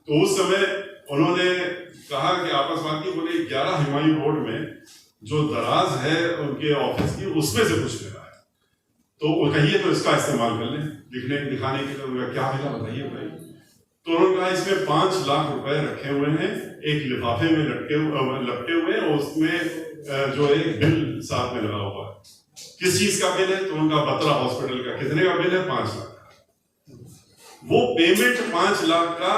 तो उस समय उन्होंने कहा कि आपसवादी बोले 11 हुमायूं रोड में जो दराज है उनके ऑफिस की उसमें से कुछ मिला है, तो वो कहिए तो इसका इस्तेमाल कर लें लिखने दिखाने के लिए। उनका क्या मिला बताइए भाई। तो उन्होंने कहा इसमें 5 लाख रुपए रखे हुए हैं, एक लिफाफे में लपटे हुए और उसमें जो एक बिल साथ में लगा हुआ है। किस चीज का बिल है? तो उनका बत्रा हॉस्पिटल का। कितने का बिल है? 5 लाख का। वो पेमेंट 5 लाख का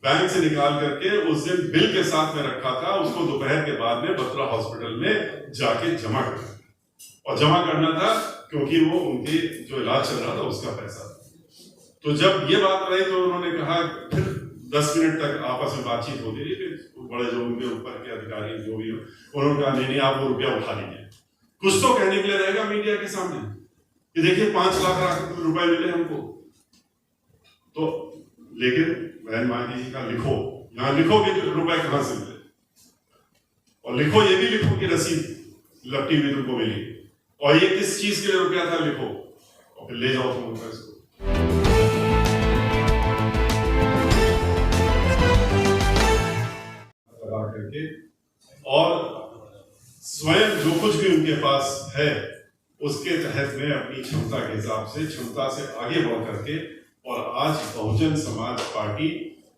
बैंक से निकाल करके उस दिन बिल के साथ में रखा था, उसको दोपहर के बाद में बत्रा हॉस्पिटल में जाके जमा करना था। और जमा करना था क्योंकि वो उनके जो इलाज चल रहा था उसका पैसा था। तो जब ये बात रही तो उन्होंने कहा, फिर 10 मिनट तक आपस में बातचीत होती रही। फिर बड़े जो उनके ऊपर के अधिकारी जो भी हो, उन्होंने कहा नहीं आप वो रुपया उठा लीजिए। कुछ तो कहने के लिए रहेगा मीडिया के सामने कि देखिए 5 लाख रुपए मिले हमको। तो लेकिन बहन मानी जी का लिखो, यहाँ लिखो कि रुपए कहां से मिले, और लिखो ये भी लिखो कि रसीद लपटी हुई तुमको मिली, और ये किस चीज के लिए रुपया था लिखो, और फिर ले जाओ तुम रुपए इसको। करके और स्वयं जो कुछ भी उनके पास है उसके तहत में अपनी क्षमता के हिसाब से, क्षमता से आगे बढ़ करके, और आज बहुजन समाज पार्टी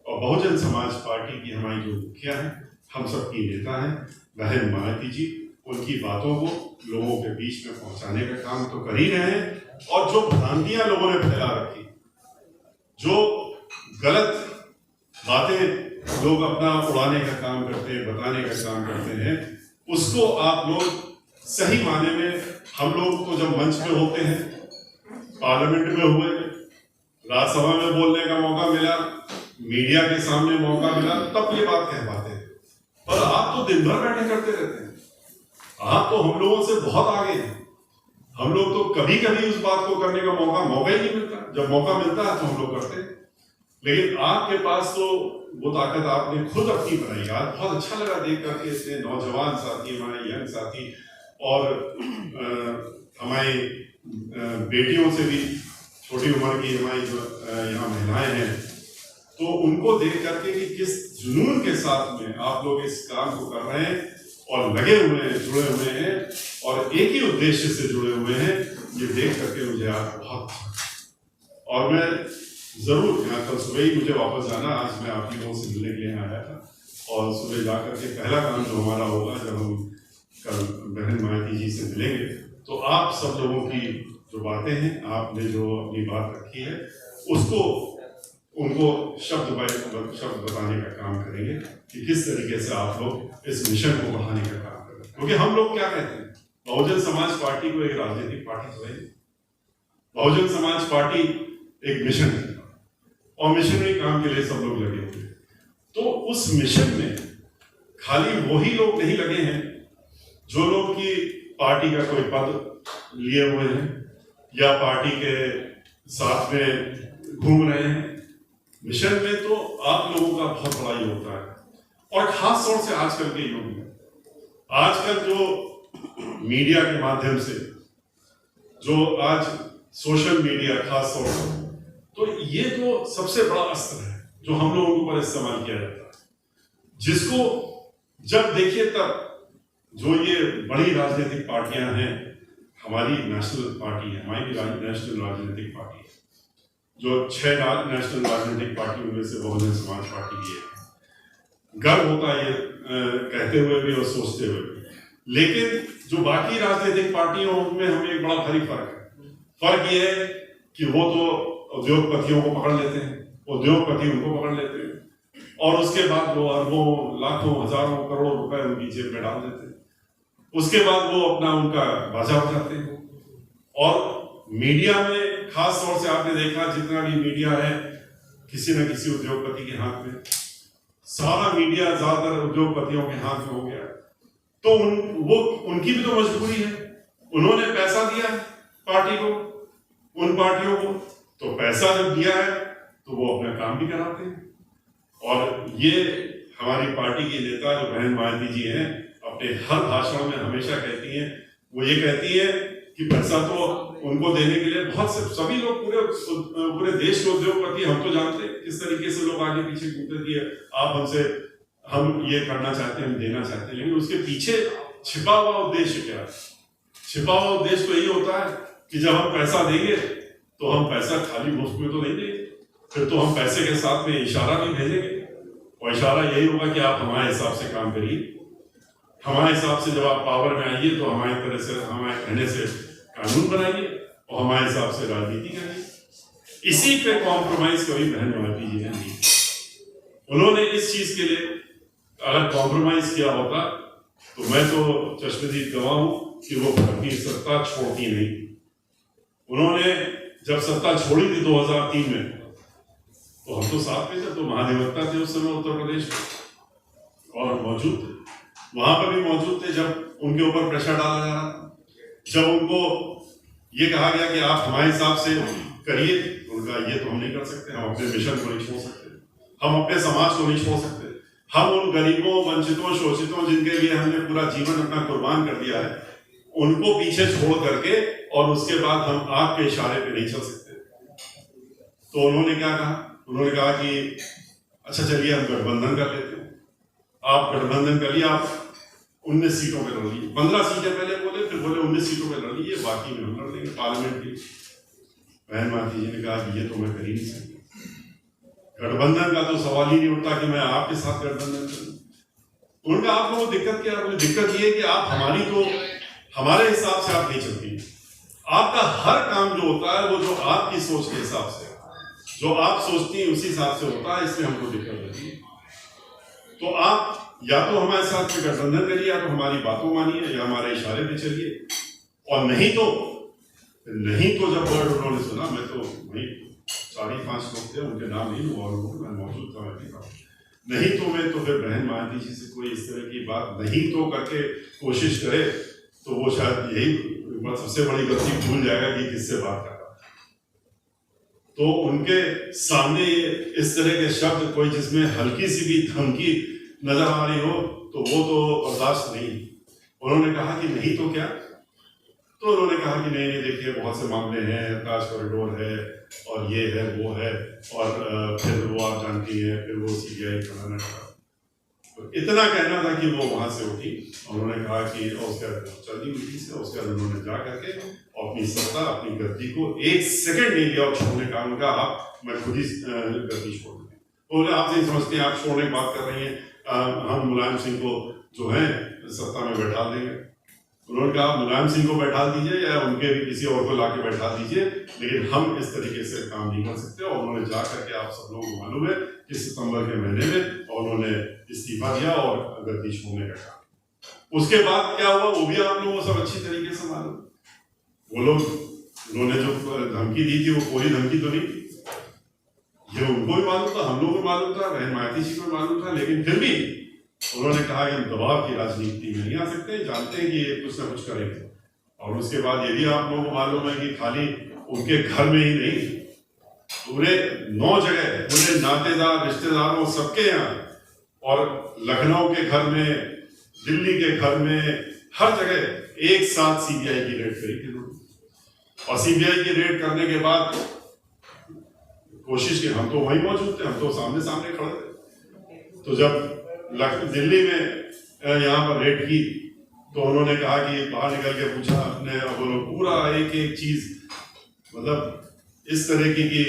और बहुजन समाज पार्टी की हमारी जो मुखिया है, हम सबकी नेता हैं बहन मायावती जी, उनकी बातों को लोगों के बीच में पहुंचाने का काम तो कर ही रहे हैं। और जो भ्रांतियां लोगों ने फैला रखी, जो गलत बातें लोग अपना उड़ाने का काम करते हैं, बताने का काम करते हैं, उसको आप लोग सही माने में, हम लोग तो जब मंच पे होते हैं, पार्लियामेंट में हुए, राज्यसभा में बोलने का मौका मिला, मीडिया के सामने मौका मिला, तब ये बात कह पाते हैं। पर आप तो दिन भर बैठे करते रहते हैं, आप तो हम लोगों से बहुत आगे हैं। हम लोग तो कभी कभी उस बात को करने का मौका ही नहीं मिलता। जब मौका मिलता है तो हम लोग करते हैं, लेकिन आपके पास तो वो ताकत आपने खुद अपनी बनाई। आज बहुत अच्छा लगा देख करके इतने नौजवान साथी, हमारे यंग साथी, और हमारी बेटियों से भी छोटी उम्र की हमारी जो यहाँ महिलाएं हैं, तो उनको देख करके कि किस जुनून के साथ में आप लोग इस काम को कर रहे हैं और लगे हुए हैं, जुड़े हुए हैं, और एक ही उद्देश्य से जुड़े हुए हैं, ये देख करके मुझे आज बहुत, और मैं जरूर यहाँ कल सुबह ही मुझे वापस जाना। आज मैं आप लोगों से मिलने के लिए आया था, और सुबह जा करके पहला काम जो हमारा होगा, जब हम कल बहन मायावती जी से मिलेंगे, तो आप सब लोगों की जो बातें हैं, आपने जो अपनी बात रखी है, उसको उनको शब्द बताने का काम करेंगे कि किस तरीके से आप लोग इस मिशन को बढ़ाने का काम करें। क्योंकि हम लोग क्या कहते हैं, बहुजन समाज पार्टी को एक राजनीतिक पार्टी तो है, बहुजन समाज पार्टी एक मिशन है, और मिशनरी काम के लिए सब लोग लगे हुए हैं। तो उस मिशन में खाली वही लोग नहीं लगे हैं जो लोग की पार्टी का कोई पद लिए हुए हैं या पार्टी के साथ में घूम रहे हैं। मिशन में तो आप लोगों का बहुत बड़ा योगदान है, और खास तौर से आजकल के युग में, आजकल जो मीडिया के माध्यम से, जो आज सोशल मीडिया खास तौर से, तो ये तो सबसे बड़ा अस्त्र है जो हम लोगों के ऊपर इस्तेमाल किया जाता है, जिसको जब देखिए तब जो ये बड़ी राजनीतिक पार्टियां हैं, हमारी नेशनल पार्टी है, हमारी नेशनल राजनीतिक पार्टी है, जो 6 नेशनल राजनीतिक पार्टियों में से बहुजन समाज पार्टी भी है। गर्व होता है ये कहते हुए भी और सोचते हुए भी, लेकिन जो बाकी राजनीतिक पार्टियों में हमें एक बड़ा भारी फर्क है। फर्क ये है कि वो तो उद्योगपतियों को पकड़ लेते हैं, उद्योगपति उनको पकड़ लेते हैं, और उसके बाद वो अरबों, लाखों, हजारों, करोड़ों रुपए उनकी जेब में डाल देते हैं। उसके बाद वो अपना उनका बाजा उठाते हैं। और मीडिया में खास तौर से आपने देखा, जितना भी मीडिया है किसी न किसी उद्योगपति के हाथ में, सारा मीडिया ज्यादातर उद्योगपतियों के हाथ में हो गया। तो उनकी भी तो मजबूरी है, उन्होंने पैसा दिया पार्टी को, उन पार्टियों को, तो पैसा जब दिया है तो वो अपना काम भी कराते हैं। और ये हमारी पार्टी की नेता जो बहन मायावती जी हैं, अपने हर भाषण में हमेशा कहती हैं, वो ये कहती है कि पैसा तो उनको देने के लिए बहुत से सभी लोग पूरे देश के उद्योगपति, हम तो जानते हैं किस तरीके से लोग आगे पीछे घूमते दिए, आप हमसे, हम ये करना चाहते हैं, हम देना चाहते हैं, लेकिन उसके पीछे छिपा हुआ उद्देश्य क्या है? छिपा हुआ उद्देश्य तो यही होता है कि जब हम पैसा देंगे तो हम पैसा खाली मुफ्त में तो नहीं देंगे, फिर तो हम पैसे के साथ में इशारा भी भेजेंगे, और इशारा यही होगा कि आप हमारे हिसाब से काम करिए, हमारे हिसाब से जब आप पावर में आइए तो हमारी तरह से, हमारे कहने से कानून बनाइए और हमारे हिसाब से राजनीति करिए। इसी पे कॉम्प्रोमाइज कभी बहन मायावती जी ने नहीं। उन्होंने इस चीज के लिए अगर कॉम्प्रोमाइज किया होता तो मैं तो चश्मदीद गवाह हूं कि वो अपनी सत्ता छोड़ती नहीं। उन्होंने जब सत्ता छोड़ी थी 2003 में, तो हम तो साथ में थे, तो महाधिवक्ता थे उस समय उत्तर प्रदेश में और मौजूद थे, वहां पर भी मौजूद थे जब उनके ऊपर प्रेशर डाला जा रहा था, जब उनको ये कहा गया कि आप हमारे हिसाब से करिए, उनका ये तो हम नहीं कर सकते, हम अपने मिशन को नहीं छोड़ सकते, हम अपने समाज को नहीं छोड़ सकते, हम उन गरीबों, वंचितों, शोषितों जिनके लिए हमने पूरा जीवन अपना कुर्बान कर दिया है, उनको पीछे छोड़ करके और उसके बाद हम आपके इशारे पे नहीं चल सकते। तो उन्होंने क्या कहा? उन्होंने कहा कि अच्छा चलिए हम गठबंधन कर लेते हैं, आप गठबंधन कर लिया, आप 19 सीटों पे लड़ लीजिए। 15 सीटें पहले बोले, फिर बोले 19 सीटों पे लड़ लीजिए, बाकी में हम लड़ लेंगे पार्लियामेंट की। बहन माती जी ने कहा कि ये तो मैं कर ही नहीं सकती, गठबंधन का तो सवाल ही नहीं उठता कि मैं आपके साथ गठबंधन करूं। उनका आप लोगों को दिक्कत क्या? मुझे दिक्कत ये है कि आप हमारी तो हमारे हिसाब से आप नहीं चलती, आपका हर काम जो होता है वो जो आपकी सोच के हिसाब से, जो आप सोचती हैं उसी हिसाब से होता है, इसलिए हमको दिक्कत होती है। तो आप या तो हमारे साथ में गठबंधन करिए, या तो हमारी बातों मानिए, या हमारे इशारे पे चलिए, और नहीं तो जब वर्ड उन्होंने सुना, मैं तो वही 4-5 लोग थे, उनके नाम नहीं लूंगा, मैं मौजूद था, नहीं तो मैं तो फिर बहन मायावती जी से कोई इस तरह की बात नहीं तो करके कोशिश करे, तो वो शायद यही सबसे बड़ी गलती भूल जाएगा कि किससे बात कर रहा है। तो उनके सामने इस तरह के शब्द कोई जिसमें हल्की सी भी धमकी नजर आ रही हो तो वो तो बर्दाश्त नहीं। उन्होंने कहा कि नहीं तो क्या? तो उन्होंने कहा कि नहीं देखिए बहुत से मामले हैं, आकाश कॉरिडोर है और ये है वो है, और फिर वो आप जानती हैं, फिर वो CBI बनाना का, तो इतना कहना था कि वो वहां से उठी और उन्होंने कहा कि उसके चलती मीटिंग से उसके बाद उन्होंने जा करके अपनी सत्ता, अपनी गद्दी को 1 सेकंड नहीं लिया और छोड़ने का। उनका आप मैं खुद ही गद्दी छोड़ दूंगी। बोले आप नहीं समझते हैं, आप छोड़ने की बात कर रही हैं, हम मुलायम सिंह को जो है सत्ता में बैठा देंगे। उन्होंने कहा मुलायम सिंह को बैठा दीजिए या उनके भी किसी और को लाके बैठा दीजिए, लेकिन हम इस तरीके से काम नहीं कर सकते। और उन्होंने जा करके, आप सब लोगों को मालूम है कि सितंबर के महीने में उन्होंने इस्तीफा दिया और गद्दी छोड़ने का काम। उसके बाद क्या हुआ वो भी आप लोगों को सब अच्छी तरीके से मालूम। वो लोग, उन्होंने जो धमकी दी थी वो कोई धमकी तो नहीं थी, ये उनको भी मालूम था, हम लोगों को मालूम था, बहन मायावती जी को मालूम था, लेकिन फिर भी उन्होंने कहा कि हम दबाव की राजनीति में नहीं आ सकते, जानते हैं कि ये कुछ ना कुछ करेंगे। और उसके बाद ये भी आप लोगों को मालूम है कि खाली उनके घर में ही नहीं, पूरे 9 जगह, पूरे नातेदार, रिश्तेदारों, सबके यहाँ, और लखनऊ के घर में, दिल्ली के घर में, हर जगह एक साथ CBI की रेड करी थी। और CBI की रेड करने के बाद कोशिश की, हम तो वहीं मौजूद थे, हम तो सामने सामने खड़े थे। तो जब दिल्ली में यहाँ पर रेड की तो उन्होंने कहा कि बाहर निकल के पूछा अपने, वो लोग पूरा एक एक चीज, मतलब इस तरह की कि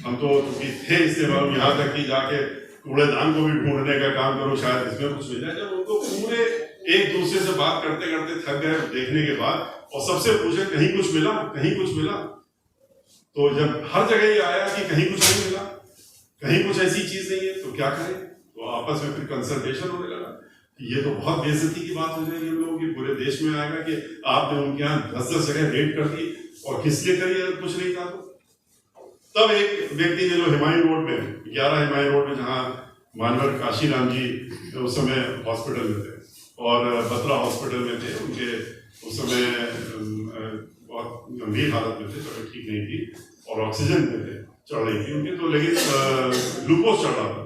हम तो थे इससे मालूम, यहाँ तक कि जाके कूड़ेदान को भी ढूंढने का काम करो, शायद इसमें कुछ मिल जाए। जब उनको पूरे एक दूसरे से बात करते करते थक गए देखने के बाद, और सबसे पूछे कहीं कुछ मिला, कहीं कुछ मिला, तो जब हर जगह ये आया कि कहीं कुछ नहीं मिला, कहीं कुछ ऐसी चीज नहीं है, तो क्या करें? तो आपस में फिर कंसल्टेशन होने लगा। ये तो बहुत बेइज्जती की बात हो जाएगी हम लोगों की, पूरे देश में आएगा कि आपने उनके यहाँ 10-10 जगह रेड कर दी, और किस लिए करी अगर कुछ नहीं था तो। तब एक व्यक्ति ने, जो हिमायू रोड में, 11 हिमायू रोड में, जहाँ मानवर काशीराम जी उस समय हॉस्पिटल में थे और बत्रा हॉस्पिटल में थे, उनके उस समय बहुत गंभीर हालत में थे, तबीयत ठीक नहीं थी और ऑक्सीजन पे थे, चढ़ रही थी उनकी, तो लेकिन ग्लूकोज चढ़ रहा था।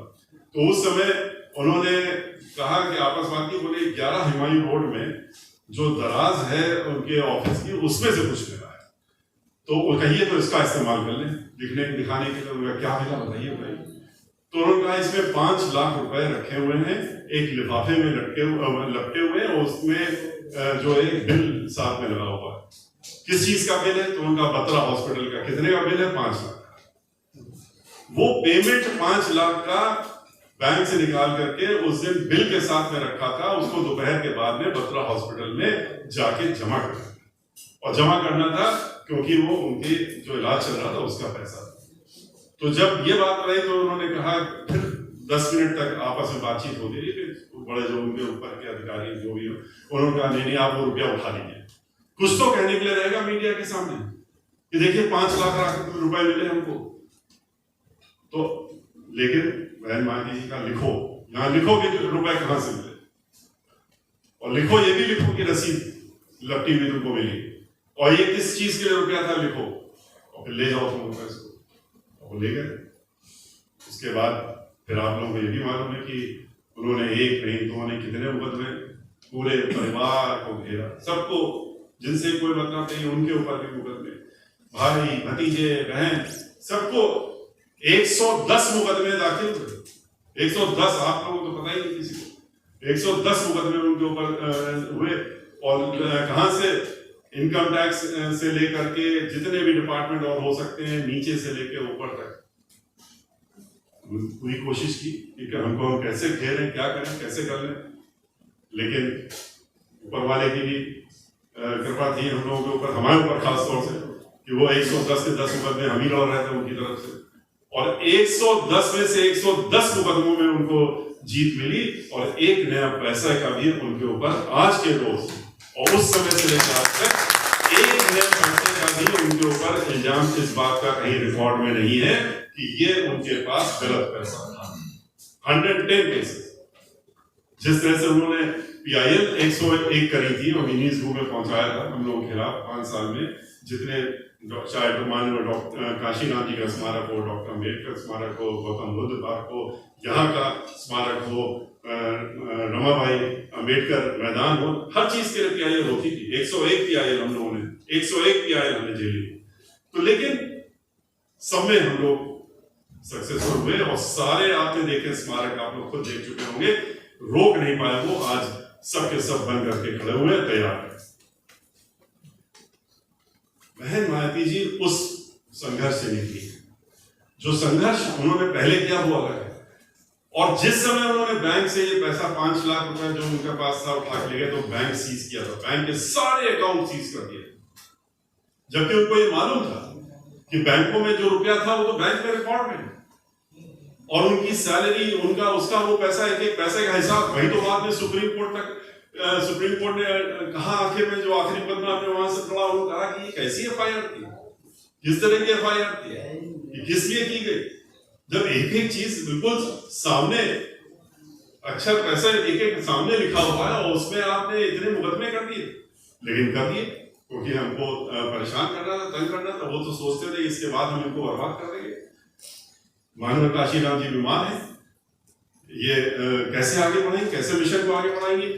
तो उस समय उन्होंने कहा कि आपस बात की, बोले 11 हिमायू रोड में जो दराज है उनके ऑफिस की, उसमें से कुछ मिला है। तो वो कहिए तो इसका इस्तेमाल कर लें लिखने दिखाने के लिए। उनका क्या मिला बताइए भाई। तो उन्होंने कहा इसमें 5 लाख रुपए रखे हुए हैं एक लिफाफे में लपटे हुए और उसमें जो एक बिल साथ में लगा हुआ है। किस चीज का बिल है? तो उनका बत्रा हॉस्पिटल का। कितने का बिल है? 5 लाख। वो पेमेंट 5 लाख का बैंक से निकाल करके उस दिन बिल के साथ में रखा था, उसको दोपहर के बाद में बत्रा हॉस्पिटल में जाके जमा करना और जमा करना था क्योंकि वो उनके जो इलाज चल रहा था उसका पैसा। तो जब ये बात रही तो उन्होंने कहा, फिर 10 मिनट तक आपस में बातचीत होती रही। फिर बड़े जो उनके ऊपर के अधिकारी जो भी हो, उन्होंने कहा नहीं आप वो रुपया उठा लीजिए। कुछ तो कहने के लिए रहेगा मीडिया के सामने कि देखिए 5 लाख रुपए मिले हमको। तो लेकिन बहन मानी जी का लिखो, यहाँ लिखो कि रुपए कहां से मिले, और लिखो ये भी लिखो कि रसीद लपटी में तुमको मिली और ये किस चीज के लिए रुपया था लिखो, और फिर ले जाओ तुम रुपए इसको। और ले गए। उसके बाद फिर आप लोगों को ये भी मालूम है कि उन्होंने एक नहीं दो नहीं कितने मुकदमे पूरे परिवार को घेरा, सबको जिनसे कोई मतलब नहीं उनके ऊपर भी मुकदमे, भाई भतीजे बहन सबको 110 मुकदमे दाखिल हुए। 110, आप लोगों को तो पता ही नहीं किसी को। 110 मुकदमे उनके ऊपर हुए। और कहां से? इनकम टैक्स से लेकर के जितने भी डिपार्टमेंट और हो सकते हैं नीचे से लेकर ऊपर तक पूरी कोशिश की कि हमको हम कैसे घेरें, क्या करें, कैसे कर लें। लेकिन ऊपर वाले की भी कृपा थी हम लोगों के ऊपर, हमारे ऊपर खास तौर से, कि वो 110 के 10 मुकदमे हम ही लड़ रहे थे उनकी तरफ से, और 110 में से 110 मुकदमों में उनको जीत मिली और एक नया पैसा का भी उनके ऊपर आज के रोज और उस समय से लेकर आज तक एक नया पैसे का भी उनके ऊपर इल्जाम इस बात का कहीं रिकॉर्ड में नहीं है कि ये उनके पास गलत पैसा था। 110 केसेस। जिस तरह से उन्होंने PIL 101 करी थी और गिनीज बुक में पहुंचाया था हम लोगों के खिलाफ 5 साल में, जितने चाहे माननीय डॉक्टर काशीनाथ जी का स्मारक हो, डॉक्टर अम्बेडकर स्मारक हो, गौतम बुद्ध पार्क हो, यहाँ का स्मारक हो, रमाबाई अम्बेडकर मैदान हो, हर चीज के लिए PIL होती थी। 101 PIL हम लोगों ने, 101 PIL हमने झेली। तो लेकिन सब में हम लोग सक्सेसफुल हुए और सारे आपने देखे स्मारक, आप लोग खुद देख चुके होंगे, रोक नहीं पाए वो, आज सबके सब बन करके खड़े हुए तैयार है। बहन मायावती जी उस संघर्ष से निकली। जो संघर्ष उन्होंने पहले किया वो अलग है, और जिस समय उन्होंने बैंक से ये पैसा 5 लाख रुपए जो उनके पास था उठा के ले गए, तो बैंक सीज किया था, बैंक के सारे अकाउंट सीज कर दिए, जबकि उनको ये मालूम था कि बैंकों में जो रुपया था वो तो बैंक में रिकॉर्ड में, और उनकी सैलरी, उनका उसका वो पैसा, एक एक पैसे का हिसाब। वही तो बाद में सुप्रीम कोर्ट ने कहा आखिर में, जो आखिरी मुकदमा आपने वहां से पढ़ा, उन्होंने कहा कि ये कैसी FIR थी, किस तरह की FIR थी, किस लिए की गई, जब एक एक चीज बिल्कुल सामने, अक्षर पैसा एक एक सामने लिखा हुआ है और उसमें आपने इतने मुकदमे कर दिए। लेकिन कर दिए क्योंकि हमको परेशान करना था, तंग करना था। वो तो सोचते थे इसके बाद हम इनको बर्बाद कर देंगे। माननीय काशीनाथ जी बीमार है, ये कैसे आगे बढ़ेंगे, कैसे मिशन को आगे बढ़ाएंगे।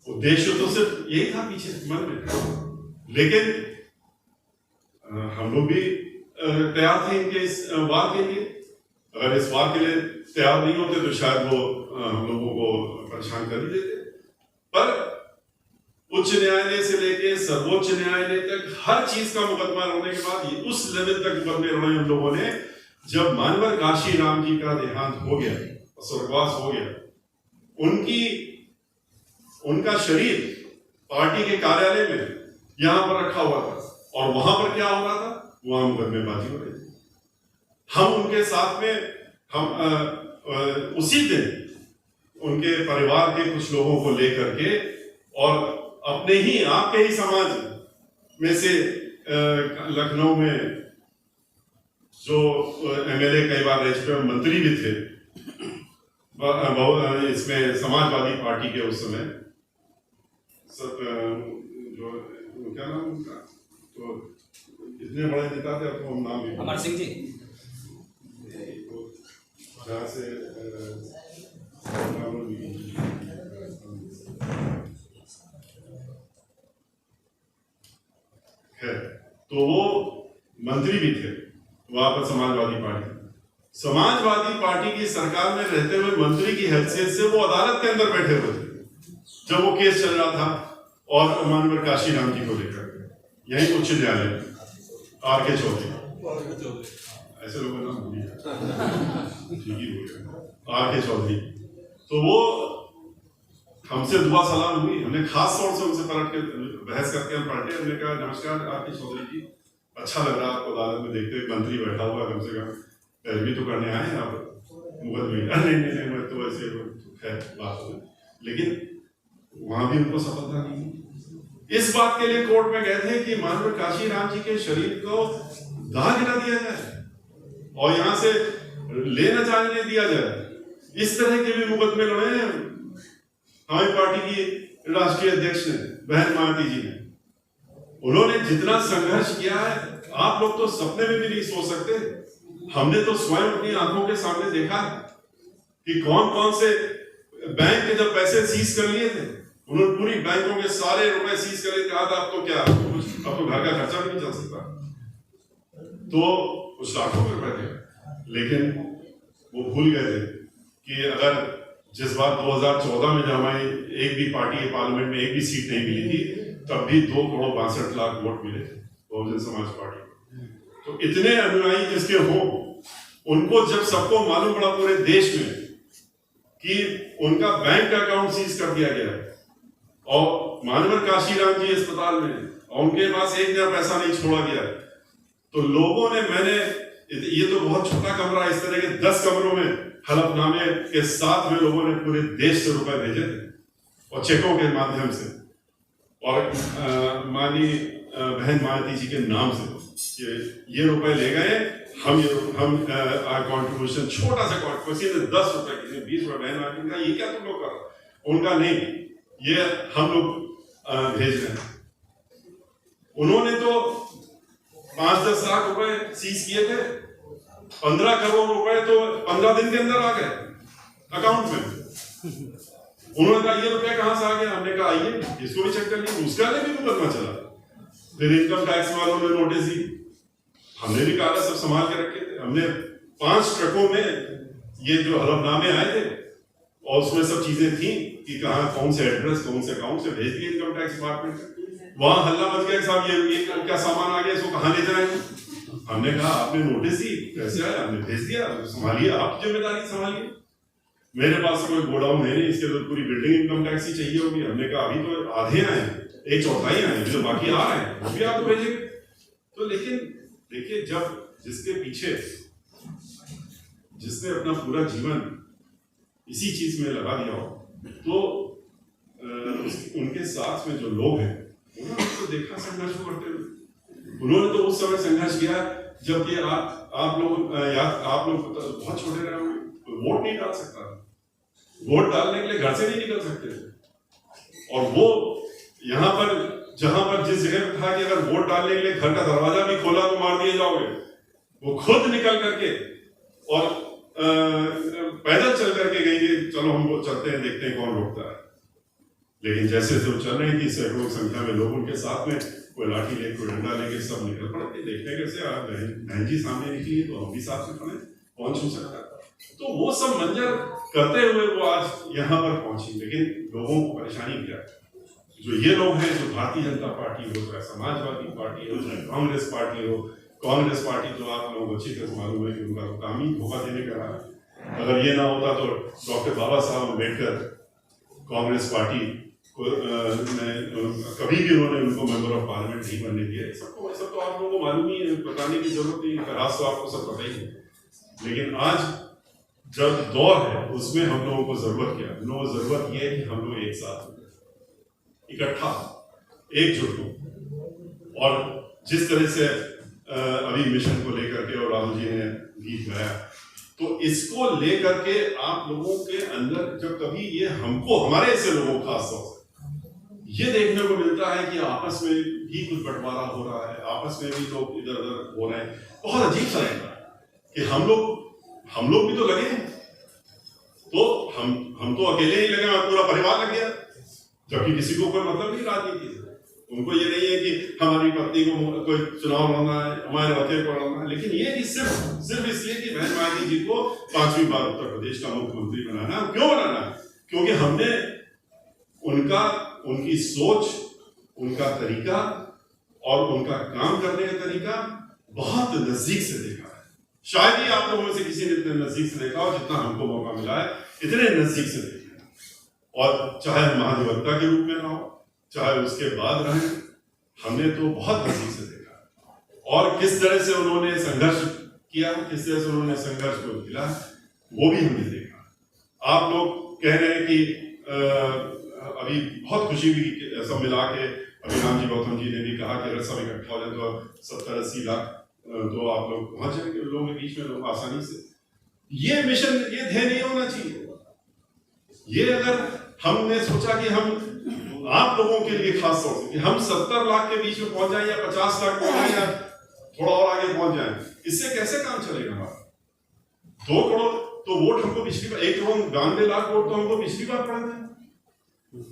उद्देश्य तो सिर्फ यही था पीछे मन में, लेकिन हम लोग भी तैयार थे इनके इस वार के लिए। अगर इस वार के लिए तैयार नहीं होते तो शायद वो हम लोगों को परेशान कर ही देते। पर उच्च न्यायालय से लेके सर्वोच्च न्यायालय तक हर चीज का मुकदमा लड़ने के बाद उस लेवल तक मुकदमे लड़े हम लोगों ने। जब मानवर काशी राम जी का देहांत हो गया, स्वर्गवास हो गया, उनका शरीर पार्टी के कार्यालय में यहां पर रखा हुआ था, और वहां पर क्या हो रहा था, वहां मुकदमेबाजी हो रही थी। हम उनके साथ में, हम उसी दिन उनके परिवार के कुछ लोगों को लेकर के, और अपने ही आपके ही समाज में से लखनऊ में जो MLA कई बार रह चुके, मंत्री भी थे इसमें समाजवादी पार्टी के उस समय, सब जो क्या नाम उनका, तो इतने बड़े नेता थे, अब तो हम नाम भी, अमर सिंह जी, जहाँ से खैर, तो वो मंत्री भी थे वहां पर समाजवादी पार्टी की सरकार में रहते हुए मंत्री की हैसियत से वो अदालत के अंदर बैठे हुए थे जब वो केस चल रहा था और मानवर काशी राम जी को लेकर यही उच्च न्यायालय R.K. चौधरी, ऐसे लोगों का नाम भूलिए, ठीक ही बोल R.K. चौधरी, तो वो हमसे दुआ सलाम हुई, हमने खास तौर से उनसे पलट के बहस करके हम पलटे, हमने कहा नमस्कार R.K. चौधरी जी, अच्छा लग रहा आपको अदालत में देखते हुए, मंत्री बैठा हुआ कम से कम पैरवी तो करने आए आप मुकदमे, नहीं मैं तो ऐसे है बात हो, लेकिन वहां भी उनको सफलता नहीं। इस बात के लिए कोर्ट में गए थे कि मानवर काशी राम जी के शरीर को दाह गिरा दिया जाए और यहां से ले न जाने दिया जाए। इस तरह के भी मुकदमे लड़े हैं हमारी पार्टी की राष्ट्रीय अध्यक्ष ने, बहन मायावती जी ने। उन्होंने जितना संघर्ष किया है आप लोग तो सपने में भी नहीं सोच सकते। हमने तो स्वयं अपनी आंखों के सामने देखा कि कौन कौन से बैंक के जब पैसे सीज कर लिए थे, उन्होंने पूरी बैंकों के सारे रुपए सीज कर लिए, कहा था अब तो क्या, अब तो घर का खर्चा भी नहीं चल सकता, तो कुछ लाखों में रुपए थे। लेकिन वो भूल गए थे कि अगर जिस बार 2014 में जब हमारी एक भी पार्टी पार्लियामेंट में एक भी सीट नहीं मिली थी, तब भी 2,62,00,000 वोट मिले थे बहुजन समाज पार्टी को। तो इतने अनुयायी जिसके हों, उनको जब सबको मालूम पड़ा पूरे देश में कि उनका बैंक अकाउंट सीज कर दिया गया और मानवर काशी राम जी अस्पताल में और उनके पास एक नया पैसा नहीं छोड़ा गया, तो लोगों ने, मैंने ये तो बहुत छोटा कमरा, इस तरह के 10 कमरों में हलफनामे के साथ में लोगों ने पूरे देश से रुपए भेजे थे और चेकों के माध्यम से, और माननीय बहन मायावती जी के नाम से ये रुपए ले गए, हम कॉन्ट्रीब्यूशन, छोटा सा कॉन्ट्रीब्यूशन 10 रुपए, किसी 20 रुपए, बहन मायावती का ये क्या तुम लोग कर, उनका नहीं, ये हम लोग भेज रहे हैं। उन्होंने तो 5-10 लाख रुपए सीज किए थे, 15 करोड़ रुपए तो 15 दिन के अंदर आ गए अकाउंट में। उन्होंने कहा ये रुपया कहां से आ गया, हमने कहा आइए इसको भी चेक कर लीजिए, उसका भी मुकदमा चला। फिर इनकम टैक्स वालों ने नोटिस दी, हमने भी कागज सब संभाल के रखे थे, हमने 5 ट्रकों में ये जो हलफनामे आए थे और उसमें सब चीजें थी कि कहां कौन से एड्रेस कौन से अकाउंट से भेज दिए इनकम टैक्स डिपार्टमेंट। वहां हल्ला मच गया, साहब ये क्या सामान आ गया, इसको कहां ले जाएंगे। हमने कहा आपने नोटिस दी, कैसे आया, हमने भेज दिया, संभालिए, आप जिम्मेदारी संभालिए, मेरे पास कोई गोडाउन है नहीं, इसके तो पूरी बिल्डिंग इनकम टैक्स ही चाहिए होगी। हमने कहा अभी तो आधे आए, 1/4 आए, जो बाकी आ रहे हैं वो भी आपको भेजेंगे। तो लेकिन देखिए, जब जिसके पीछे, जिसने अपना पूरा जीवन इसी चीज में लगा दिया हो, तो उनके साथ में जो लोग हैं उन्होंने तो देखा संघर्ष करते हुए। उन्होंने तो उस समय संघर्ष किया जबकि आप लोग बहुत छोटे रहे होंगे, वोट नहीं डाल सकता, वोट डालने के लिए घर से नहीं निकल सकते। और वो यहाँ पर जहां पर जिस जगह पे था कि अगर वोट डालने के लिए घर का दरवाजा भी खोला तो मार दिए जाओगे, वो खुद निकल करके और पैदल चल करके गई, चलो हम वो चलते हैं, देखते हैं कौन रोकता है। लेकिन जैसे जो चल रही थी, सैकड़ों संख्या में लोग उनके साथ में, कोई लाठी लेके कोई डंडा लेके सब निकल पड़े, देखते कैसे बहन जी सामने निकली तो हम भी साथ में खड़े, कौन छू सकता है। तो वो सब मंजर करते हुए वो आज यहाँ पर पहुंची। लेकिन लोगों को परेशानी क्या है, जो ये लोग हैं, जो भारतीय जनता पार्टी हो, चाहे समाजवादी पार्टी हो, चाहे कांग्रेस पार्टी हो, कांग्रेस पार्टी तो आप लोगों को अच्छी तरह मालूम है कि उनका तो काम ही धोखा देने का रहा। अगर ये ना होता तो डॉक्टर बाबा साहब अम्बेडकर कांग्रेस पार्टी को कभी भी उन्होंने उनको मेंबर ऑफ पार्लियामेंट नहीं बनने दिया। सब तो आप लोगों को मालूम ही है, बताने की जरूरत नहीं, इतिहास तो आपको सब पता ही है। लेकिन आज जब दौर है उसमें हम लोगों को जरूरत क्या है, हम लोगों को जरूरत यह है कि हम लोग एक साथ इकट्ठा एकजुट हो। और जिस तरह से अभी मिशन को लेकर के और राहुल जी ने गीत गाया, तो इसको लेकर के आप लोगों के अंदर जब कभी ये हमको, हमारे ऐसे लोगों खास तौर से ये देखने को मिलता है कि आपस में भी कुछ बंटवारा हो रहा है, आपस में भी लोग इधर उधर हो रहे हैं, बहुत अजीब सा लगता है कि हम लोग भी तो लगे हैं, तो हम तो अकेले ही लगे, पूरा परिवार लग गया, जबकि किसी को कोई मतलब नहीं राजनीति से। उनको ये नहीं है कि हमारी पत्नी को कोई चुनाव लड़ना है, हमारे वकील को लड़ना है, लेकिन ये कि सिर्फ इसलिए कि बहन मायावती जी को 5वीं बार उत्तर प्रदेश का मुख्यमंत्री बनाना। क्यों बनाना? क्योंकि हमने उनकी सोच, उनका तरीका और उनका काम करने का तरीका बहुत नजदीक से देखा है। शायद ही आप लोगों में से किसी ने इतने नजदीक से देखा हो जितना हमको मौका मिला है, इतने नजदीक से देखा। और चाहे महाधिवक्ता के रूप में ना हो, चाहे उसके बाद रहे, हमने तो बहुत नजदीक से देखा। और किस तरह से उन्होंने संघर्ष किया, किस तरह से उन्होंने संघर्ष को किया, वो भी हमने देखा। आप लोग कह रहे हैं कि अभी बहुत खुशी हुई सब मिला के, अभी रामजी गौतम जी ने भी कहा कि अगर सब इकट्ठा हो जाए तो 70-80 लाख तो आप लोग पहुंच जाएंगे लोगों के बीच में, लोग आसानी से। ये मिशन, ये ध्येय नहीं होना चाहिए। ये अगर हमने सोचा कि हम आप लोगों के लिए खास तौर से कि हम 70 लाख के बीच में पहुंच जाए या 50 लाख पहुंच जाए या थोड़ा और आगे पहुंच जाए, इससे कैसे काम चलेगा हमारा? 2 करोड़ तो वोट हमको पिछली बार, 1,92,00,000 वोट तो हमको पिछली बार पड़े थे।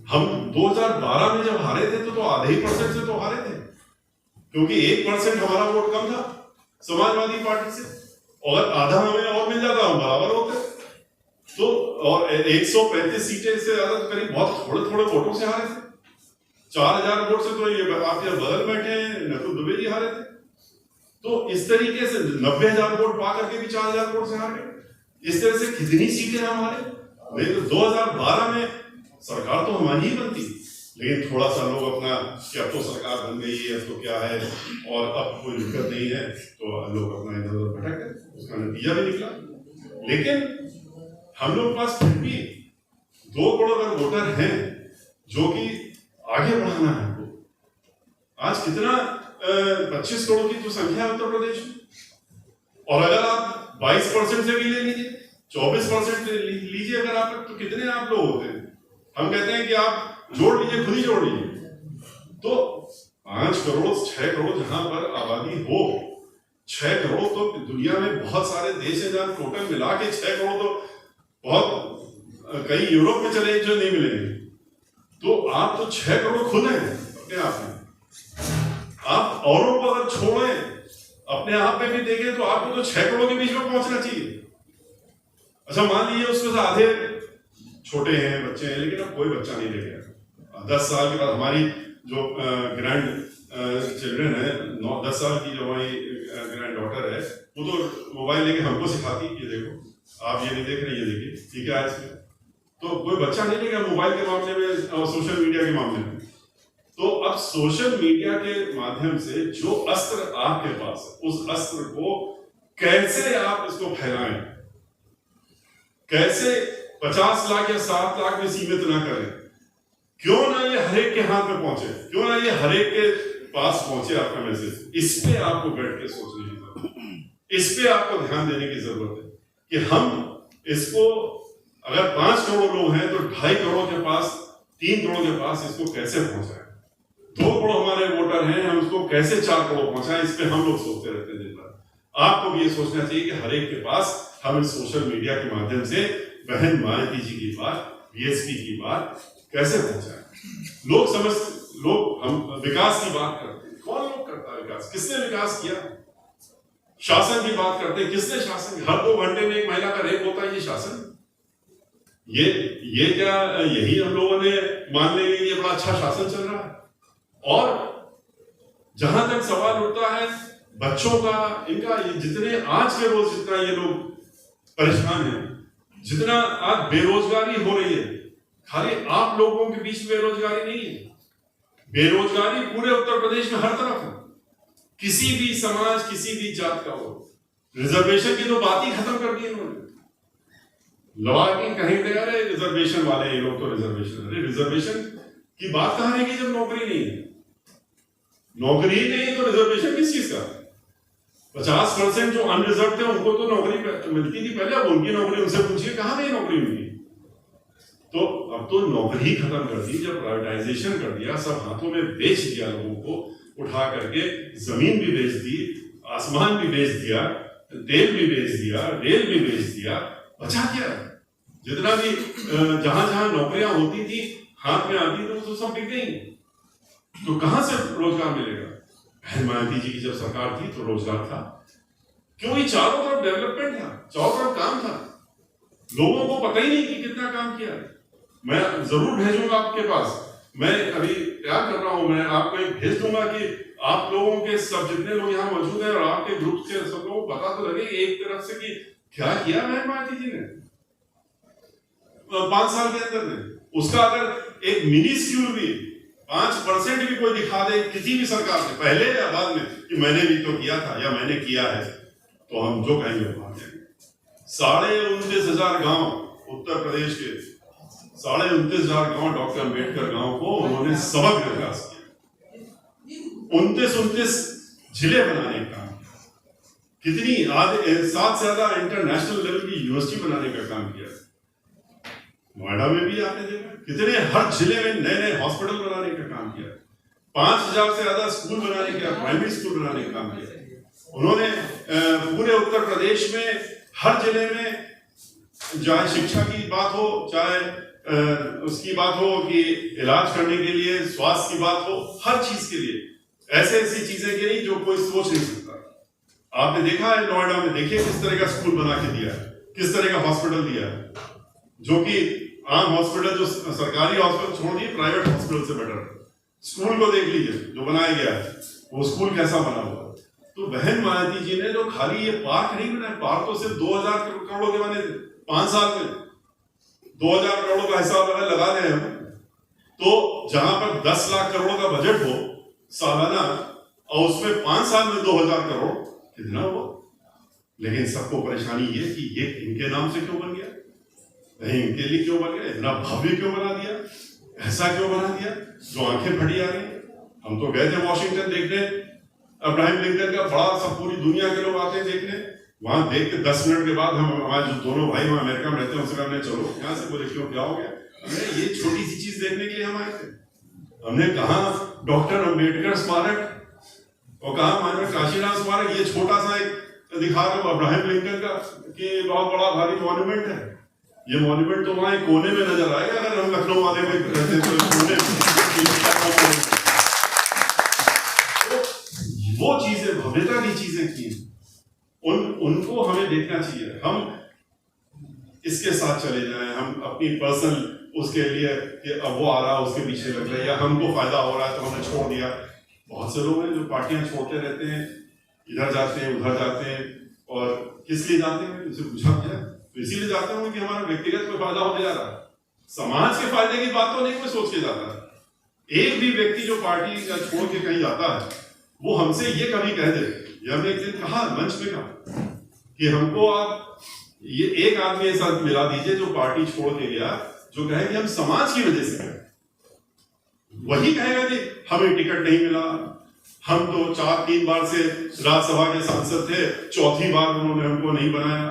हम 2012 में जब हारे थे तो आधे ही % से तो हारे थे, क्योंकि 1% हमारा वोट कम था समाजवादी पार्टी से, और आधा हमें और मिल जाता, हम बराबर होते। तो और 135 सीटें से ज्यादा तो करीब बहुत थोड़े वोटों से हारे थे। 4,000 वोट से तो ये आप यहाँ बगल बैठे हैं नकुल दुबे जी हारे थे। तो इस तरीके से 90,000 वोट पा करके भी 4,000 वोट से हार गए। इस तरह से कितनी सीटें हम हारे? नहीं तो 2012 में सरकार तो हमारी ही बनती, लेकिन थोड़ा सा लोग अपना कि अब तो सरकार बन गई है, अब तो क्या है और अब कोई दिक्कत नहीं है, तो लोग अपना इधर उधर भटक गए, उसका नतीजा भी निकला। लेकिन हम लोग पास फिर भी 2 करोड़ अगर वोटर हैं जो कि आगे बढ़ाना है हमको। आज कितना 25 करोड़ की तो संख्या है उत्तर प्रदेश में, और अगर आप 22% से भी ले लीजिए, 24% लीजिए अगर आप, तो कितने आप लोग होते हैं? हम कहते हैं कि आप जोड़ लीजिए, खुद ही जोड़ लीजिए। तो 5 करोड़ 6 करोड़ जहां पर आबादी हो, 6 करोड़ तो दुनिया में बहुत सारे देश हैं जहां टोटल मिला के 6 करोड़ तो बहुत, कई यूरोप में चले जो नहीं मिलेंगे। तो आप तो 6 करोड़ खुद हैं अपने आप में। आप औरों को अगर छोड़ें, अपने आप में भी देखें, तो आपको तो 6 करोड़ के बीच में पहुंचना चाहिए। अच्छा, मान लीजिए उसमें से आधे छोटे हैं, बच्चे हैं, लेकिन अब कोई बच्चा नहीं ले गया। 10 साल के बाद हमारी जो ग्रैंड चिल्ड्रन है, 9-10 साल की जो हमारी ग्रैंड डॉटर है, वो तो मोबाइल लेके हमको सिखाती, ये देखो आप ये नहीं देख रहे, ये देखिए, ठीक है इसमें। तो कोई बच्चा नहीं लेगा मोबाइल के मामले में और सोशल मीडिया के मामले में। तो अब सोशल मीडिया के माध्यम से जो अस्त्र आपके पास है, उस अस्त्र को कैसे आप इसको फैलाएं, कैसे 50 लाख या 7 लाख में सीमित ना करें। क्यों ना ये हरेक के हाथ में पहुंचे, क्यों ना ये हरेक के पास पहुंचे आपका मैसेज। इस पे आपको बैठ के सोचने की जरूरत है, इस पे आपको ध्यान देने की जरूरत है कि हम इसको, अगर 5 करोड़ लोग हैं तो 2.5 करोड़ के पास, 3 करोड़ के पास इसको कैसे पहुंचाएं। 2 करोड़ हमारे वोटर हैं, हम इसको कैसे 4 करोड़ पहुंचाएं, इस पे हम लोग सोचते रहते हैं दिन भर। आपको भी ये सोचना चाहिए कि हरेक के पास हम इस सोशल मीडिया के माध्यम से बहन मायावती जी की बात, बीएसपी की बात कैसे पहुंचाएं। लोग हम विकास की बात करते हैं, कौन लोग करता है विकास? किसने विकास किया? शासन की बात करते हैं, किसने शासन? हर 2 घंटे में एक महिला का रेप होता है, ये शासन? ये क्या यही हम लोगों ने मान लेंगे कि ये बड़ा अच्छा शासन चल रहा है? और जहां तक सवाल उठता है बच्चों का, इनका, जितने आज के रोज जितना ये लोग परेशान हैं, जितना आज बेरोजगारी हो रही है, खाली आप लोगों के बीच बेरोजगारी नहीं है, बेरोजगारी पूरे उत्तर प्रदेश में हर तरफ है। किसी भी समाज, किसी भी जात का हो, रिजर्वेशन की तो बात ही खत्म कर दी इन्होंने। लॉ कहीं पे अरे रिजर्वेशन वाले ये लोग तो रिजर्वेशन, अरे रिजर्वेशन की बात कहां रहेगी जब नौकरी नहीं है? नौकरी नहीं तो रिजर्वेशन किस चीज का? 50% जो अनरिजर्व थे उनको तो नौकरी मिलती थी पहले, अब उनकी नौकरी उनसे पूछिए कहां गई नौकरी उनकी। तो अब तो नौकरी ही खत्म कर दी, जब प्राइवेटाइजेशन कर दिया, सब हाथों में बेच दिया, लोगों को उठा करके जमीन भी बेच दी, आसमान भी बेच दिया, तेल भी बेच दिया, रेल भी बेच दिया, बचा क्या? जितना भी जहां जहां नौकरियां होती थी, हाथ में आती थी, तो सब बिक गई। तो कहां से रोजगार मिलेगा? बहन मायावती जी की जब सरकार थी तो रोजगार था, क्योंकि चारों तरफ डेवलपमेंट था, चारों तरफ काम था, लोगों को पता ही नहीं कि कितना काम किया। मैं जरूर भेजूंगा आपके पास, मैं अभी तैयार कर रहा हूं, मैं आपको एक भेज दूंगा कि आप लोगों के सब जितने लोग यहाँ मौजूद हैं और आपके ग्रुप के सब लोगों को पता तो लगे एक तरफ से कि क्या किया बहन मायावती जी ने 5 साल के अंदर में। उसका अगर एक मिनी स्क्यूल भी 5% भी कोई दिखा दे किसी भी सरकार से, पहले या बाद में, कि मैंने भी तो किया था या मैंने किया है, तो हम जो कहेंगे वो मान जाएंगे। 29,500 गांव उत्तर प्रदेश के 29,500 गांव डॉक्टर अंबेडकर गांव को उन्होंने समग्र विकास किया, 29 जिले बनाने का काम किया, कितनी 7 से ज्यादा इंटरनेशनल लेवल की यूनिवर्सिटी बनाने का काम किया। नोएडा में भी आपने देखा कितने, हर जिले में नए नए हॉस्पिटल बनाने का काम किया, 5,000 से ज्यादा स्कूल बनाने का, प्राइमरी स्कूल बनाने का काम किया उन्होंने। पूरे उत्तर प्रदेश में हर जिले में, चाहे शिक्षा की बात हो, चाहे उसकी बात हो कि इलाज करने के लिए, स्वास्थ्य की बात हो, हर चीज के लिए ऐसे ऐसी चीजें की नहीं जो कोई सोच नहीं सकता। आपने देखा है नोएडा में, देखिए किस तरह का स्कूल बना के दिया है, किस तरह का हॉस्पिटल दिया है, जो कि आम हॉस्पिटल, जो सरकारी हॉस्पिटल छोड़ दिए, प्राइवेट हॉस्पिटल से बेटर है। स्कूल को देख लीजिए जो बनाया गया है, वो स्कूल कैसा बना हुआ है। तो बहन मायावती जी ने जो खाली ये पार्क नहीं बनाया, पार्क तो सिर्फ 2,000 करोड़ के बने थे 5 साल में, 2,000 करोड़ का हिसाब अगर लगा दें हम, तो जहां पर 10 लाख करोड़ का बजट हो सालाना, और उसमें 5 साल में 2,000 करोड़, कितना हुआ? लेकिन सबको परेशानी ये कि ये इनके नाम से क्यों बन गया, नहीं इनके लिए क्यों बन गया, इतना भव्य क्यों बना दिया, ऐसा क्यों बना दिया, जो आंखें फटी आ रही। हम तो गए थे वॉशिंगटन देखने, अब्राहम लिंकन का बड़ा सा, पूरी दुनिया के लोग आते हैं देखने, वहां देख के 10 मिनट के बाद हम, हमारे जो दोनों भाई वहां अमेरिका में रहते हैं, उनसे कहा चलो यहाँ से, बोले क्यों, क्या हो गया? हमने ये छोटी सी चीज देखने के लिए हम आए थे। हमने कहा डॉक्टर अंबेडकर स्मारक और कहा हमारे काशीनाथ स्मारक, ये छोटा सा एक दिखा दो अब्राहम लिंकन का कि बहुत बड़ा भारी मॉन्यूमेंट है। ये मॉन्यूमेंट तो वहां कोने में नजर आएगा अगर हम लखनऊ वाले में रहते तो कोने में। वो चीजें, भव्यता की चीजें की, उनको हमें देखना चाहिए। हम इसके साथ चले जाएं, हम अपनी पर्सनल उसके लिए कि अब वो आ रहा है उसके पीछे लग रहे, या हमको फायदा हो रहा है तो हमने छोड़ दिया। बहुत से लोग हैं जो पार्टियां छोड़ते रहते हैं, इधर जाते हैं उधर जाते हैं, और किस लिए जाते हैं उसे पूछा गया, तो इसीलिए जाते होंगे कि हमारा व्यक्तिगत कोई फायदा होने जा रहा है, समाज के फायदे की बात तो नहीं कोई सोच के जाता है। एक भी व्यक्ति जो पार्टी छोड़ के कहीं जाता है, वो हमसे ये कभी कह दे, या हमने एक दिन कहा मंच में कहा कि हमको आप ये एक आदमी ऐसा मिला दीजिए जो पार्टी छोड़ के गया, जो कहे कि हम समाज की वजह से गए। वही कहेगा कि हमें टिकट नहीं मिला, हम तो 4-3 बार से राज्यसभा के सांसद थे, चौथी बार उन्होंने हमको नहीं बनाया,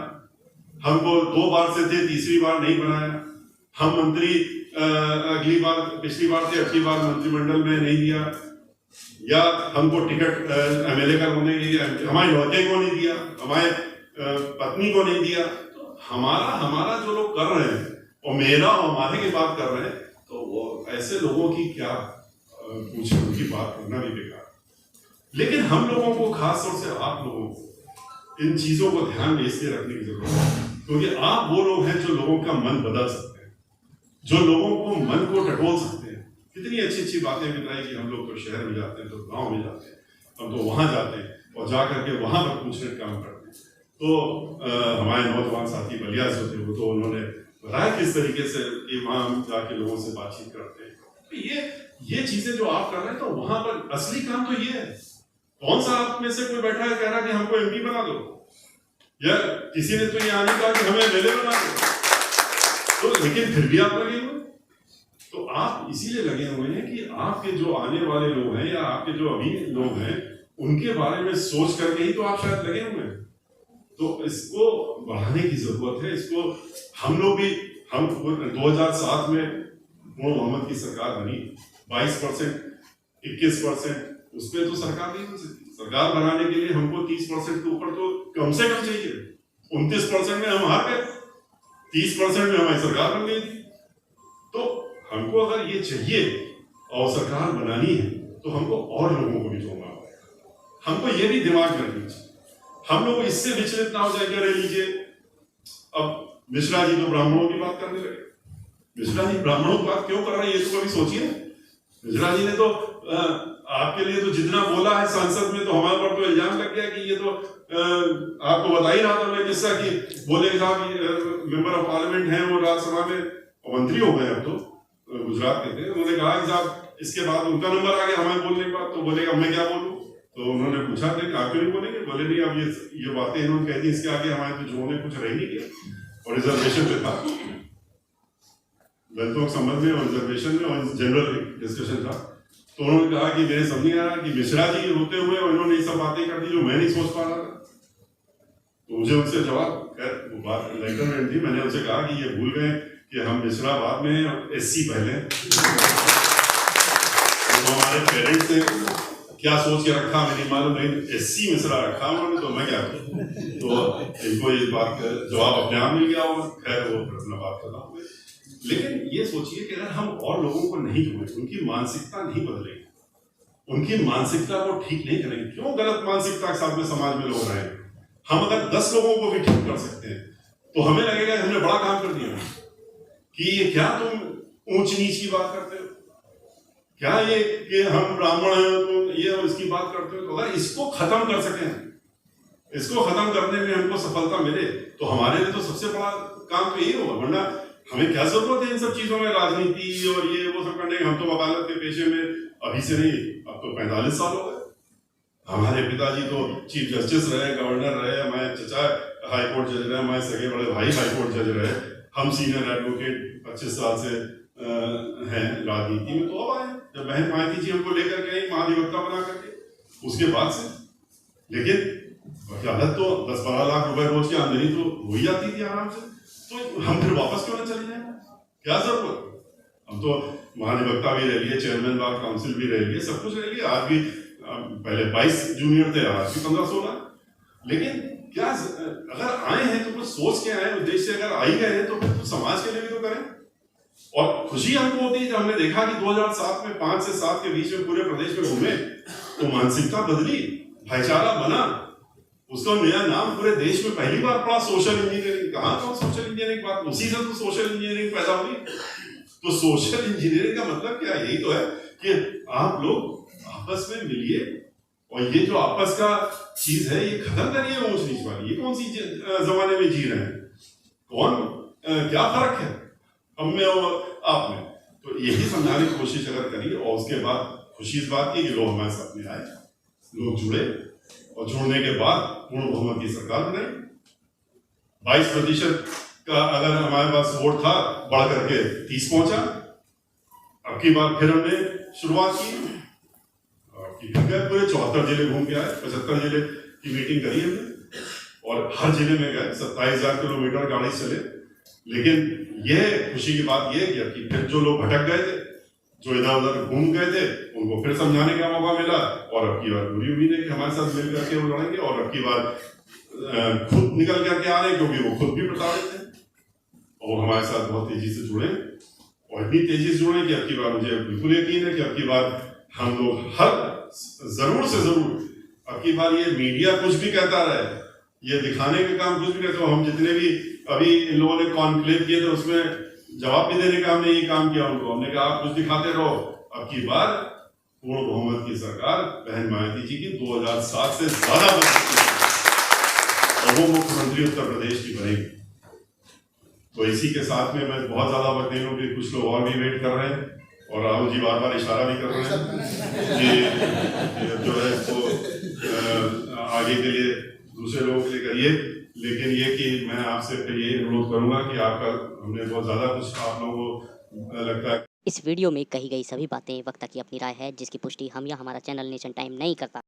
हमको 2 बार से थे, तीसरी बार नहीं बनाया, हम मंत्री अगली बार, पिछली बार थे, अगली बार मंत्रिमंडल में नहीं दिया, या हमको टिकट एमएलए का होने के लिए हमारे लड़के को नहीं दिया, हमारे पत्नी को नहीं दिया। तो हमारा जो लोग कर रहे हैं और मेरा और हमारे की बात कर रहे हैं, तो वो ऐसे लोगों की क्या पूछे, उनकी बात करना भी बेकार। लेकिन हम लोगों को, खास तौर से आप लोगों को, इन चीजों को ध्यान में इसलिए रखने की जरूरत है क्योंकि आप वो लोग हैं जो लोगों का मन बदल सकते हैं, जो लोगों को मन को टटोल सकते हैं। कितनी अच्छी अच्छी बातें बताई कि हम लोग तो शहर में जाते हैं, तो गांव में जाते हैं, हम तो वहां जाते हैं और जा करके वहां पर पूछने का काम करते हैं। तो हमारे नौजवान साथी बलिया से थे, वो तो उन्होंने बताया किस तरीके से कि वहां हम जाके लोगों से बातचीत करते हैं। तो ये चीजें जो आप कर रहे हैं, तो वहां पर असली काम तो ये है। कौन सा आप में से कोई बैठा है कह रहा कि हमको एमपी बना दो, या किसी ने तो ये आने कहा कि हमें एमएलए बना दो, तो लेकिन फिर भी आप लगे हुए। तो आप इसीलिए लगे हुए हैं कि आपके जो आने वाले लोग हैं या आपके जो अभी लोग हैं, उनके बारे में सोच करके ही तो आप शायद लगे हुए हैं। तो इसको बढ़ाने की जरूरत है। इसको हम लोग भी, हम 2007 में मोहम्मद की सरकार बनी, 22%, 21%, उस पर तो सरकार नहीं बन सकती। सरकार बनाने के लिए हमको 30% के ऊपर तो कम से कम चाहिए। 29% में हम हार गए, 30% में हमारी सरकार बन गई थी। तो हमको अगर ये चाहिए और सरकार बनानी है, तो हमको और लोगों को भी जोड़ना पड़ेगा। हमको ये भी दिमाग में रखना चाहिए, हम लोग इससे विचलित ना हो जाए। कह लीजिए अब मिश्रा जी तो ब्राह्मणों की बात करने लगे। मिश्रा जी ब्राह्मणों की बात क्यों कर रहे हैं, ये तो कभी सोचिए। मिश्रा जी ने तो आपके लिए तो जितना बोला है संसद में, तो हमारे पर तो इल्जाम लग गया कि ये तो आपको बता ही रहा था मैं किस्सा कि बोले साहब मेंबर ऑफ पार्लियामेंट हैं वो राज्यसभा में मंत्री हो गए, अब तो गुजरात के थे। उन्होंने कहा कि साहब इसके बाद उनका नंबर आ गया हमारे बोलने के बाद, तो बोलेगा मैं क्या बोलूं। तो उन्होंने पूछा था कि आप क्यों नहीं बोलेंगे, बोले नहीं अब ये बातें इन्होंने कह दी, इसके आगे हमारे तो जोड़ने कुछ रह नहीं गया। और रिजर्वेशन पे था, दलितों के संबंध में और रिजर्वेशन में और जनरल डिस्कशन था। तो उन्होंने कहा कि मेरे समझ नहीं आ रहा कि मिश्रा जी रोते हुए और इन्होंने ये सब बातें कर दी जो मैं नहीं सोच पा रहा था। तो मुझे उनसे जवाब, खैर वो बात लेटर में थी, मैंने उनसे कहा कि ये भूल गए कि हम मिश्रा बाद में और एससी पहले। तो हमारे पेरेंट्स ने क्या सोच के रखा मुझे मालूम नहीं, एससी मिश्रा रखा उन्होंने, तो मैं क्या करूं। तो इनको इस बात का जवाब अपने आप मिल गया होगा। खैर वो अपना बात खत्म हो गई। लेकिन ये सोचिए कि अगर हम और लोगों को नहीं जोड़ें, उनकी मानसिकता नहीं बदलेगी, उनकी मानसिकता को ठीक नहीं करेंगे, क्यों गलत मानसिकता के साथ में समाज में लोग रहे। हम अगर 10 लोगों को भी ठीक कर सकते हैं तो हमें लगेगा हमने बड़ा काम कर दिया कि ये क्या तुम ऊंच नीच की बात करते हो, क्या ये कि हम ब्राह्मण हैं तो ये और इसकी बात करते हो। तो अगर इसको खत्म कर सकें, इसको खत्म करने में हमको सफलता मिले तो हमारे लिए तो सबसे बड़ा काम तो यही होगा। वरना हमें क्या जरूरत है इन सब चीजों में, राजनीति और ये वो सब करने की। हम तो वकालत के पेशे में अभी से नहीं, अब तो 45 साल हो गए। हमारे पिताजी तो चीफ जस्टिस रहे, गवर्नर रहे, मैं चचा हाई कोर्ट जज रहे, मैं सगे बड़े भाई हाई कोर्ट जज रहे, हम सीनियर एडवोकेट 25 साल से हैं राजनीति में। तो अब आए जब बहन माइती जी हमको लेकर के आई महाधिवक्ता बना करके, उसके बाद से। लेकिन वकालत तो 10-12 लाख रुपए रोज की आमदनी तो हो ही जाती थी आराम से, तो हम फिर वापस क्यों ना चले जाए, क्या जरूरत। हम तो महाधिवक्ता भी रह लिए, चेयरमैन बार काउंसिल भी रह लिए, सब कुछ रह लिया। आज भी पहले 22 जूनियर थे, आज भी 15-16। लेकिन क्या अगर आए हैं तो कुछ सोच के आए, उद्देश्य से अगर आई गए हैं तो फिर समाज के लिए भी तो करें। और खुशी हमको होती है जब हमने देखा कि 2007 में 5 से 7 के बीच में पूरे प्रदेश में घूमे तो मानसिकता बदली, भाईचारा बना, उसका नया नाम पूरे देश में पहली बार पड़ा सोशल इंजीनियरिंग। कहाँ था सोशल इंजीनियरिंग बात, उसी से तो सोशल इंजीनियरिंग पैदा हुई। तो सोशल इंजीनियरिंग का मतलब क्या, यही तो है कि आप लोग आपस में मिलिए और ये जो आपस का चीज है ये खत्म करिए, ऊंच नीच वाली। ये कौन सी जमाने में जी रहे हैं, कौन क्या फर्क है हम में और आप में। तो यही समझाने की कोशिश अगर करिए और उसके बाद खुशी इस बात की कि लोग हमारे साथ में आए, लोग जुड़े और जुड़ने के बाद पूर्ण बहुमत की सरकार बनाई। 22% का अगर हमारे पास वोट था बढ़ करके 30 पहुंचा। अब की बार फिर हमने शुरुआत की, पूरे 74 जिले घूम के आए, 75 जिले की मीटिंग करी हमने और हर जिले में गए, 27,000 किलोमीटर गाड़ी चले। लेकिन यह खुशी की बात यह है कि फिर जो लोग भटक गए थे, जो इधर उधर घूम गए थे, उनको फिर समझाने का मौका मिला। और अब की बार पूरी उम्मीद है कि हमारे साथ मिल करके वो लड़ेंगे और अब की बार खुद निकल करके आ रहे हैं, क्योंकि वो खुद भी प्रताड़ित थे और हमारे साथ बहुत तेजी से जुड़े और इतनी तेजी से जुड़े कि अब की बार मुझे बिल्कुल यकीन है कि अब की बार हम लोग हर जरूर से जरूर अब की बार ये मीडिया कुछ भी कहता रहे, ये दिखाने के काम कुछ भी कहते हो। हम जितने भी अभी इन लोगों ने कॉन्क्लेव किए थे उसमें जवाब भी देने का हमने ये काम किया उनको, हमने कहा आप कुछ दिखाते रहो। अब की बार पूर्ण बहुमत की सरकार बहन मायावती जी की 2007 से ज्यादा और वो मुख्यमंत्री उत्तर प्रदेश की बनेगी। तो इसी के साथ में मैं बहुत ज्यादा वक्त नहीं हूँ कि कुछ लोग और भी वेट कर रहे हैं और राहुल जी बार बार इशारा भी कर रहे हैं कि जो है इसको आगे के लिए दूसरे लोगों के लिए करिए। लेकिन ये कि मैं आपसे फिर ये अनुरोध करूंगा कि आपका हमने बहुत ज्यादा कुछ आप लोगों को लगता है। इस वीडियो में कही गई सभी बातें वक्ता की अपनी राय है, जिसकी पुष्टि हम या हमारा चैनल नेशन टाइम नहीं करता।